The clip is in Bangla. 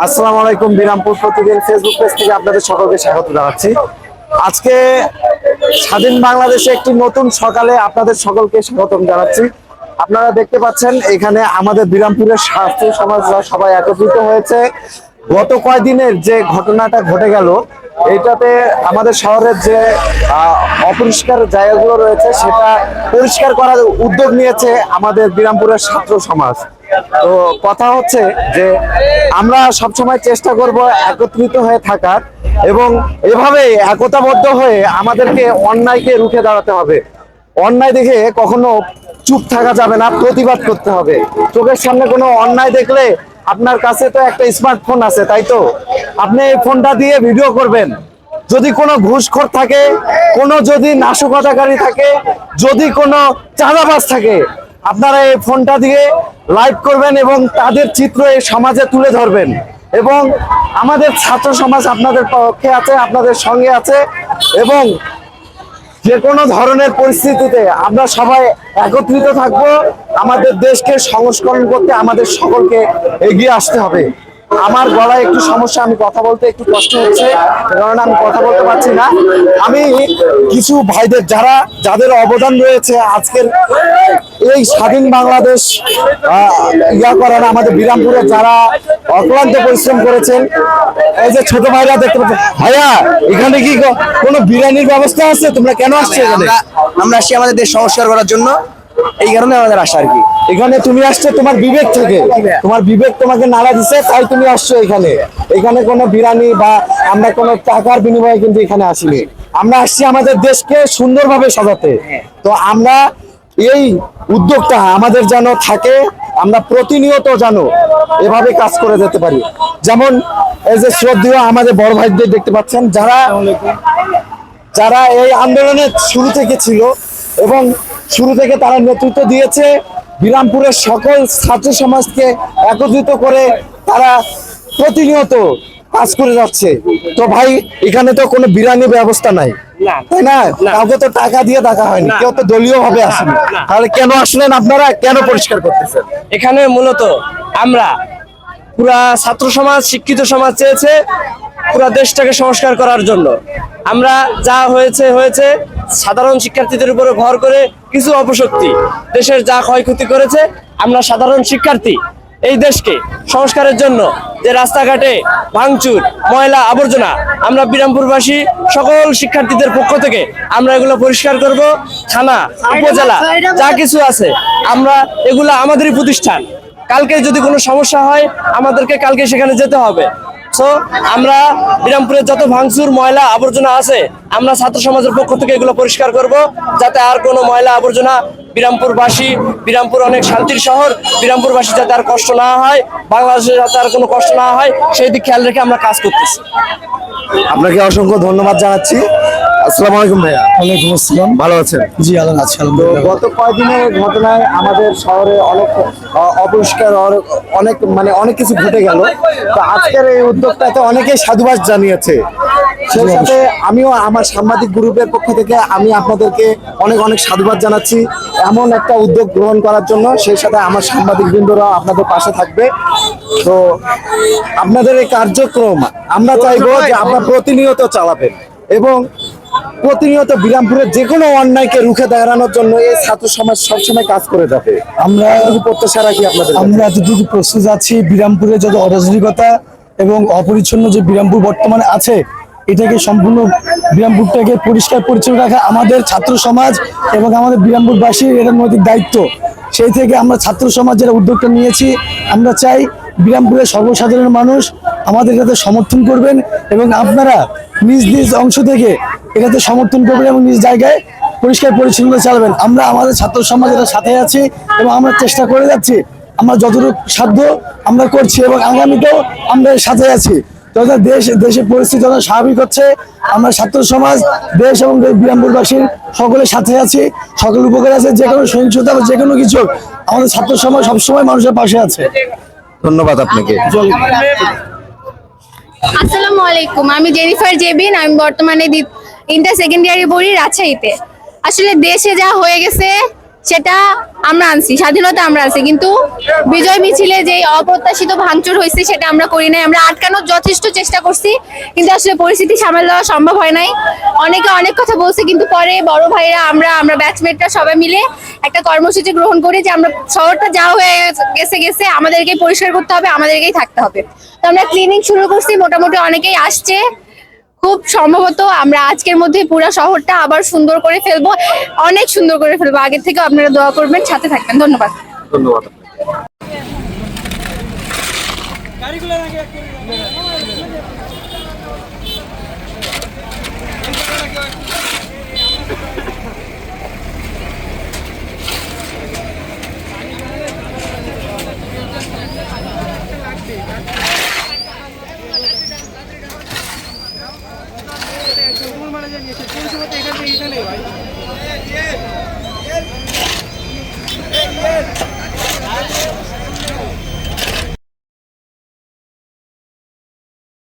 আসসালামু আলাইকুম। বিরামপুর প্রতিদিন ফেসবুক পেজ থেকে আপনাদের সকলকে স্বাগত জানাচ্ছি। আজকে স্বাধীন বাংলাদেশে একটি নতুন সকালে আপনাদের সকলকে স্বাগতম জানাচ্ছি। আপনারা দেখতে পাচ্ছেন এখানে আমাদের বিরামপুরের ছাত্র সমাজরা সবাই একত্রিত হয়েছে। গত কয়েকদিনের যে ঘটনাটা ঘটে গেল, এইটাতে আমাদের শহরের যে অপরিষ্কার জায়গাগুলো রয়েছে সেটা পরিষ্কার করার উদ্যোগ নিয়েছে আমাদের বিরামপুরের ছাত্র সমাজ। তো কথা হচ্ছে যে আমরা সবসময় চেষ্টা করব একত্রিত হয়ে থাকার, এবং এভাবে একতাবদ্ধ হয়ে আমাদেরকে অন্যায়কে রুখে দাঁড়াতে হবে। অন্যায় দেখে কখনো চুপ থাকা যাবে না, প্রতিবাদ করতে হবে। চোখের সামনে কোনো অন্যায় দেখলে আপনার কাছে তো একটা স্মার্টফোন আছে, তাই তো? আপনি এই ফোনটা দিয়ে ভিডিও করবেন। যদি কোনো ঘুষখোর থাকে, কোনো যদি নাশকতাকারী থাকে, যদি কোনো চাঁদাবাজ থাকে, আপনারা এই ফোনটা দিয়ে লাইভ করবেন এবং তাদের চিত্র এই সমাজে তুলে ধরবেন। এবং আমাদের ছাত্র সমাজ আপনাদের পক্ষে আছে, আপনাদের সঙ্গে আছে, এবং যে কোনো ধরনের পরিস্থিতিতে আমরা সবাই একত্রিত থাকব। আমাদের দেশকে সংস্করণ করতে আমাদের সকলকে এগিয়ে আসতে হবে। আমার গলায় একটু সমস্যা, আমি কথা বলতে একটু কষ্ট হচ্ছে, কারণ আমি কথা বলতে পারছি না। আমি কিছু ভাইদের যাদের অবদান রয়েছে আজকের এই স্বাধীন বাংলাদেশ করেন, আমাদের বিরামপুরে যারা অক্লান্ত পরিশ্রম করেছেন, এই যে ছোট ভাইরা দেখতে পাচ্ছেন। ভাইয়া, এখানে কি কোনো বিরিয়ানির ব্যবস্থা আছে? তোমরা কেন আসছো এখানে? আমরা আসছি আমাদের দেশ সংস্কার করার জন্য, এই কারণে আমাদের আসা আর কি। এখানে তুমি আসছো তোমার বিবেক থেকে, তোমার বিবেক তোমাকে নাড়া দিচ্ছে, তাই তুমি আসছো এখানে। এখানে কোনো বিরিয়ানি বা আমরা কোনো টাকার বিনিময়ে কিন্তু এখানে আসিনি। আমরা আসছি আমাদের দেশকে সুন্দরভাবে সাজাতে। তো আমরা এই উদ্যোগটা আমাদের যেন থাকে, আমরা প্রতিনিয়ত যেন এভাবে কাজ করে যেতে পারি। যেমন এই যে শ্রদ্ধেয় আমাদের বড় ভাইদের দেখতে পাচ্ছেন, যারা এই আন্দোলনের শুরু থেকে ছিল এবং শুরু থেকে তারা নেতৃত্ব দিয়েছে। বিরামপুরের সকল ছাত্র সমাজকে একত্রিত করে তারা প্রতিনিয়ত কাজ করে যাচ্ছে। তো ভাই, এখানে তো কোনো বিরিয়ানির ব্যবস্থা নাই, তাই না? কাউকে তো টাকা দিয়ে দেখা হয়নি, কেউ তো দলীয় ভাবে আসেনি। তাহলে কেন আসলেন আপনারা? কেন পরিষ্কার করতেছেন? এখানে মূলত আমরা পুরা ছাত্র সমাজ, শিক্ষিত সমাজ চেয়েছে পুরা দেশটাকে সংস্কার করার জন্য। আমরা যা হয়েছে সাধারণ শিক্ষার্থীদের উপরে ভর করে কিছু অপশক্তি দেশের যা ক্ষয়ক্ষতি করেছে, আমরা সাধারণ শিক্ষার্থী এই দেশকে সংস্কারের জন্য যে রাস্তাঘাটে ভাঙচুর, ময়লা আবর্জনা, আমরা বিরামপুরবাসী সকল শিক্ষার্থীদের পক্ষ থেকে আমরা এগুলো পরিষ্কার করব। থানা, উপজেলা যা কিছু আছে, আমরা এগুলো আমাদেরই প্রতিষ্ঠান। কালকে যদি কোনো সমস্যা হয় আমাদেরকে কালকে সেখানে যেতে হবে। সো আমরা বিরামপুরে যত ভাঙচুর, ময়লা আবর্জনা আছে, আমরা ছাত্র সমাজের পক্ষ থেকে এগুলো পরিষ্কার করব, যাতে আর কোনো ময়লা আবর্জনা বিরামপুরবাসী, বিরামপুর অনেক শান্তির শহর, বিরামপুরবাসী যাতে আর কষ্ট না হয়, বাংলাদেশে যাতে আর কোনো কষ্ট না হয়, সেই দিক খেয়াল রেখে আমরা কাজ করতেছি। আপনাকে অসংখ্য ধন্যবাদ জানাচ্ছি। আসসালামু আলাইকুম ভাইয়া। ওয়ালাইকুম আসসালাম। ভালো আছেন? জি আল্লাহ আছে। তো গত কয়েকদিনের ঘটনায় আমাদের শহরে অনেক অপরিষ্কার, অনেক কিছু ঘটে গেল। তো আজকের এই উদ্যোগটাতে অনেকেই সাধুবাদ জানিয়েছে। সেই সাথে আমিও আমার সাংবাদিক গ্রুপের পক্ষ থেকে আমি আপনাদেরকে অনেক সাধুবাদ জানাচ্ছি এমন একটা উদ্যোগ গ্রহণ করার জন্য। সেই সাথে আমার সাংবাদিক বৃন্দরা আপনাদের পাশে থাকবে। তো আপনাদের এই কার্যক্রম আমরা চাইবো যে আপনারা প্রতিনিয়ত চালাবেন, এবং প্রতিনিয়ত বিরামপুরের যে কোনো অন্যায়কে রুখে দাঁড়ানোর জন্য এই ছাত্র সমাজ সবসময় কাজ করে যাবে। আমরা প্রত্যাশা রাখি আপনাদের। আমরা এতটুকু প্রস্তুত আছি, বিরামপুরে যত অরাজকতা এবং অপরিচ্ছন্ন যে বিরামপুর বর্তমানে আছে, এটাকে সম্পূর্ণ বিরামপুরটাকে পরিষ্কার পরিচ্ছন্ন রাখা আমাদের ছাত্র সমাজ এবং আমাদের বিরামপুরবাসীর এটা নৈতিক দায়িত্ব। সেই থেকে আমরা ছাত্র সমাজ যারা উদ্যোগটা নিয়েছি, আমরা চাই বিরামপুরের সর্বসাধারণ মানুষ আমাদের এটাতে সমর্থন করবেন, এবং আপনারা নিজ নিজ অংশ থেকে এটাতে সমর্থন করবেন এবং নিজ জায়গায় পরিষ্কার পরিচ্ছন্ন চালাবেন। আমরা আমাদের ছাত্র সমাজ এটার সাথে আছি এবং আমরা চেষ্টা করে যাচ্ছি, আমরা যতটুকু সাধ্য আমরা করছি, এবং আগামীতেও আমরা এর সাথে আছি। যখন দেশের পরিস্থিতি যখন স্বাভাবিক হচ্ছে, আমরা ছাত্র সমাজ, দেশ এবং বিরামপুরবাসীর সকলের সাথে আছি, সকল উপকার আছে। যে কোনো সহিংসতা বা যে কোনো কিছু, আমাদের ছাত্র সমাজ সবসময় মানুষের পাশে আছে। ধন্যবাদ আপনাকে। আসসালামু আলাইকুম, আমি জেনিফার জেবিন। আমি বর্তমানে ইন্টার সেকেন্ড ইয়ারে পড়ি রাজশাহীতে। আসলে দেশে যা হয়ে গেছে সেটা আমরা আনছি, স্বাধীনতা আমরা আনছি, কিন্তু বিজয় মিছিলে যে অপ্রত্যাশিত ভাঙচুর হয়েছে সেটা আমরা করি নাই। আমরা আটকানোর যথেষ্ট চেষ্টা করছি, কিন্তু আসলে পরিস্থিতি সামাল দেওয়া সম্ভব হয় নাই। অনেকে অনেক কথা বলছে, কিন্তু পরে বড় ভাইরা আমরা ব্যাচমেটরা সবাই মিলে একটা কর্মসূচি গ্রহণ করি যে আমরা শহরটা যা হয়ে গেছে আমাদেরকে পরিষ্কার করতে হবে, আমাদেরকেই থাকতে হবে। তো আমরা ক্লিনিং শুরু করছি, মোটামুটি অনেকেই আসছে। খুব সম্ভবত আমরা আজকের মধ্যে পুরো শহরটা আবার সুন্দর করে ফেলবো, অনেক সুন্দর করে ফেলবো। আগের থেকে আপনারা দোয়া করবেন, সাথে থাকবেন। ধন্যবাদ। ধন্যবাদ।